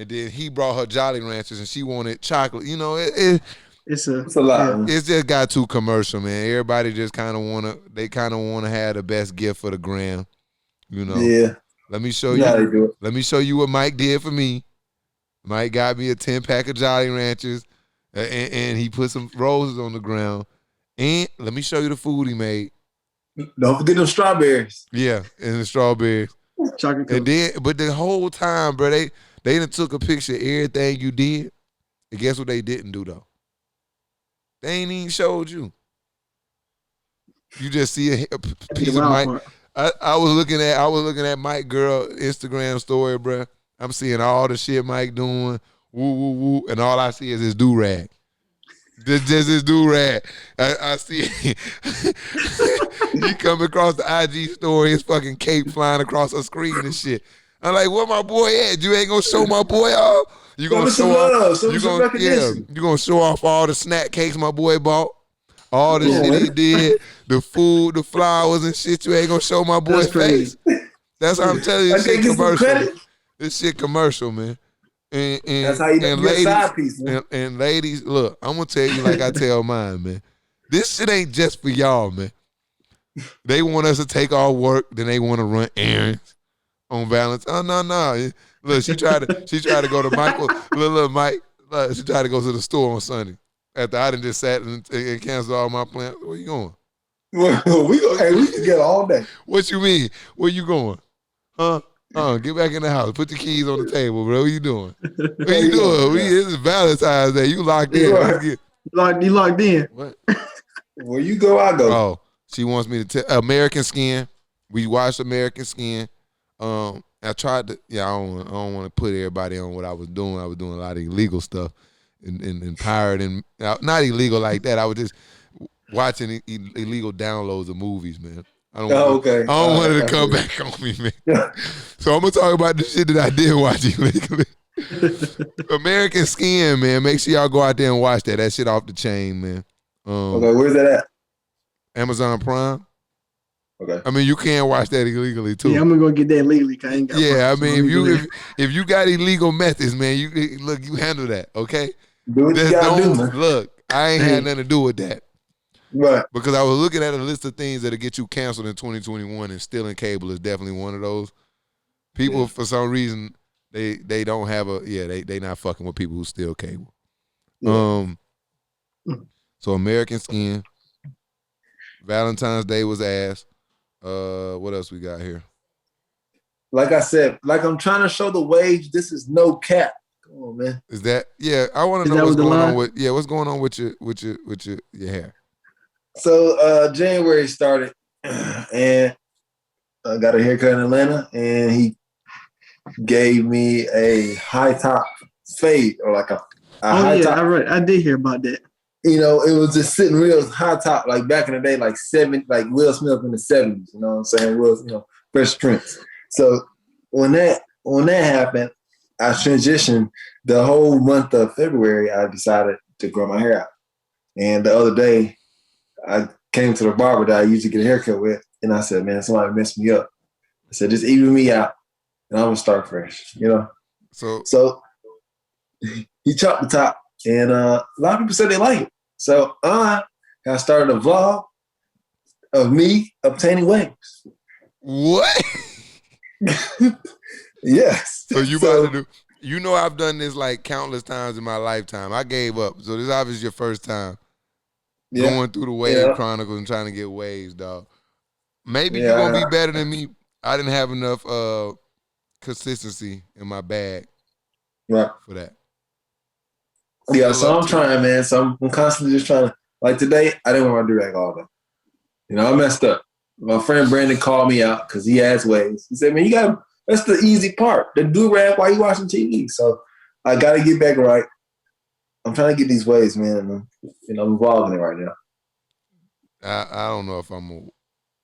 then he brought her Jolly Ranchers and she wanted chocolate. You know, it's a lot. It's just got too commercial, man. Everybody just kind of wanna have the best gift for the gram. You know. Yeah. Let me show you what Mike did for me. Mike got me a 10-pack of Jolly Ranchers, and he put some roses on the ground. And let me show you the food he made. Don't forget them strawberries. Yeah, and the strawberries. Chocolate. And then, but the whole time, bro, they done took a picture of everything you did. And guess what they didn't do though? They ain't even showed you. You just see a piece of Mike. I was looking at Mike girl Instagram story, bro. I'm seeing all the shit Mike doing, woo woo woo, and all I see is his do rag. Just his do rag. I see he come across the IG story, his fucking cape flying across her screen and shit. I'm like, where my boy at? You ain't gonna show my boy off? You gonna show off? You gonna show off all the snack cakes my boy bought, all the shit he did, the food, the flowers and shit. You ain't gonna show my boy's face. That's what I'm telling you. This shit commercial. This shit commercial, man. And that's how you get a side piece, man. And ladies, look, I'm gonna tell you like I tell mine, man. This shit ain't just for y'all, man. They want us to take our work, then they want to run errands on Valentine's. Oh no. Look, she tried to go to Michael. Look, Mike. Look, she tried to go to the store on Sunday. After I done just sat and canceled all my plans. Where you going? We can get all day. What you mean? Where you going? Huh? Get back in the house. Put the keys on the table, bro. What you doing? What you doing? This is Valentine's Day. You locked in. You locked in. What? Where you go, I go. Oh, she wants me to tell American Skin. We watched American Skin. I tried to. I don't want to put everybody on what I was doing. I was doing a lot of illegal stuff and pirating. Not illegal like that. I was just watching illegal downloads of movies, man. I don't want it to come back on me, man. So I'm gonna talk about the shit that I did watch illegally. American Skin, man. Make sure y'all go out there and watch that. That shit off the chain, man. Where's that at? Amazon Prime. Okay. I mean, you can watch that illegally too. Yeah, I'm gonna go get that legally. I ain't got if you got illegal methods, man, you handle that, okay? Do what you gotta do, man. Look, I ain't had nothing to do with that. Right. Because I was looking at a list of things that'll get you canceled in 2021, and stealing cable is definitely one of those. People, for some reason, they don't have they not fucking with people who steal cable. Yeah. So American Skin. Valentine's Day was ass. What else we got here? Like I said, like I'm trying to show the wage. This is no cap. Come on, man. Is that? Yeah, I want to know what's going on with. Yeah, what's going on with your hair? So January started, and I got a haircut in Atlanta, and he gave me a high top fade, or like a high top. I did hear about that. you know, it was just sitting real high top, like back in the day, like Will Smith in the 70s, you know what I'm saying? Fresh Prince. So when that happened, I transitioned the whole month of February. I decided to grow my hair out. And the other day, I came to the barber that I usually get a haircut with, and I said, man, somebody messed me up. I said, just even me out, and I'm going to start fresh, you know? So he chopped the top, and a lot of people said they like it. So I started a vlog of me obtaining waves. What? Yes. So you about to do? You know I've done this like countless times in my lifetime. I gave up. So this obviously your first time going through the wave chronicles and trying to get waves, dog. Maybe you're gonna be better than me. I didn't have enough consistency in my bag for that. Yeah, so I'm trying, man. So I'm constantly just trying to, like today, I didn't want to do that all day. You know, I messed up. My friend Brandon called me out because he has waves. He said, man, that's the easy part. The do-rag while you watching TV. So I got to get back right. I'm trying to get these waves, man. You know, I'm involved in it right now. I don't know if I'm going to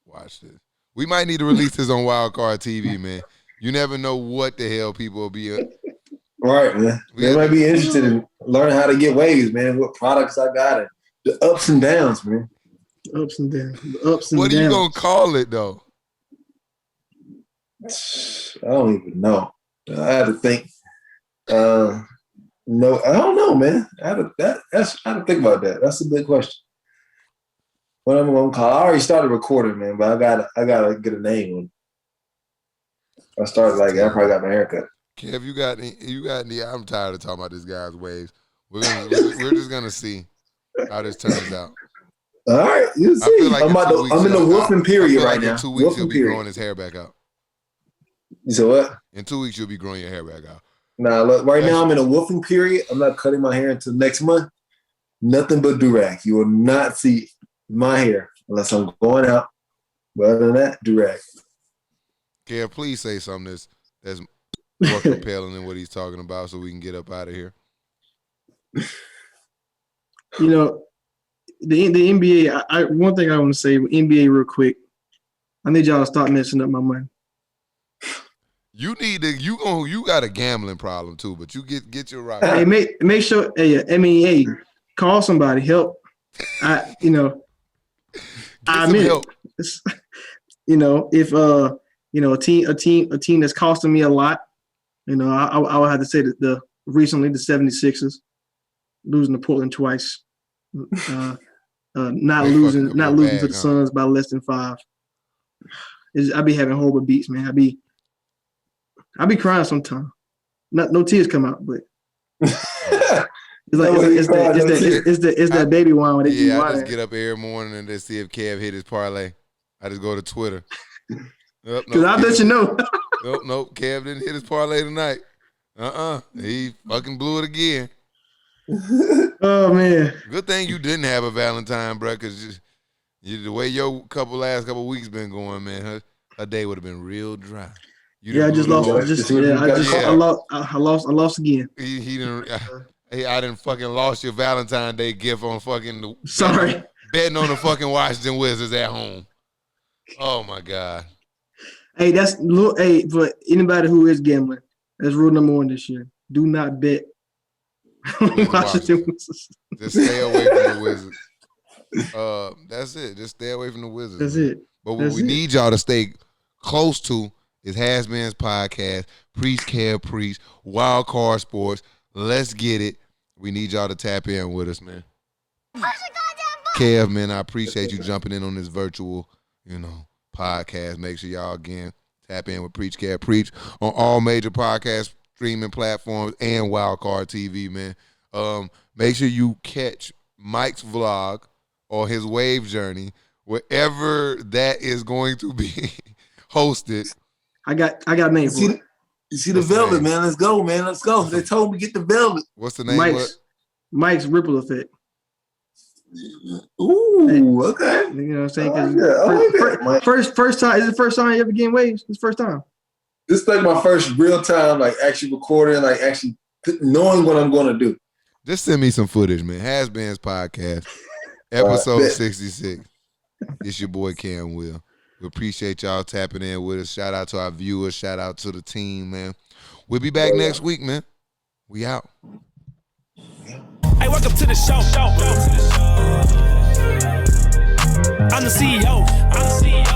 watch this. We might need to release this on Wildcard TV, man. You never know what the hell people will be. Right, man. They might be interested in learning how to get waves, man. What products I got, and the ups and downs, man. Ups and downs. What are you gonna call it though? I don't even know. I had to think. No, I don't know, man. I had to think about that. That's a good question. What am I gonna call? I already started recording, man, but I gotta get a name. I started I probably got my haircut. Kev, you got any? I'm tired of talking about this guy's waves. We're just gonna see how this turns out. All right, you see. Like I'm in the wolfing period right now. In 2 weeks, you'll be growing his hair back out. You said what? In 2 weeks, you'll be growing your hair back out. Nah, look, right now I'm in a wolfing period. I'm not cutting my hair until next month. Nothing but do-rag. You will not see my hair unless I'm going out. But other than that, do-rag. Kev, please say something that's more compelling than what he's talking about so we can get up out of here. You know, the NBA, one thing I want to say, NBA real quick, I need y'all to stop messing up my money. You need to, you got a gambling problem too, but you get your right. Hey, make sure, hey, call somebody, help. I mean, help. You know, if a team that's costing me a lot, you know, I would have to say that recently the 76ers losing to Portland twice, not losing to the Suns by less than 5. I be having horrible beats, man. I be crying sometimes. No tears come out, but it's that baby wine when they keep I whining. just get up every morning and just see if Kev hit his parlay. I just go to Twitter. Because I bet you know. Nope. Kev didn't hit his parlay tonight. He fucking blew it again. Oh man. Good thing you didn't have a Valentine, bro, because the way your last couple weeks been going, man, her day would have been real dry. I lost again. I didn't fucking lost your Valentine's Day gift on fucking sorry betting on the fucking Washington Wizards at home. Oh my God. Hey, but anybody who is gambling, that's rule number 1 this year. Do not bet on Washington Wizards. Just stay away from the Wizards. That's it. Just stay away from the Wizards. That's it. But what we need y'all to stay close to is HasBeens Podcast, Preach Kev Preach, Wild Card Sports. Let's get it. We need y'all to tap in with us, man. Kev, man, I appreciate you jumping in on this virtual, podcast. Make sure y'all, again, tap in with Preach Kev Preach on all major podcast streaming platforms and Wildcard TV, man. Make sure you catch Mike's vlog or his wave journey, wherever that is going to be hosted. I got a name for it. You see the velvet, man. Let's go, man. Let's go. They told me to get the velvet. What's the name? Mike's Ripple Effect. Ooh, okay. You know what I'm saying? First time. Is it the first time you ever getting waves? It's the first time. This is like my first real time, like actually recording, like actually knowing what I'm going to do. Just send me some footage, man. HasBeens Podcast, episode 66. It's your boy Cam Will. We appreciate y'all tapping in with us. Shout out to our viewers. Shout out to the team, man. We'll be back next week, man. We out. Hey, welcome to the show. I'm the CEO.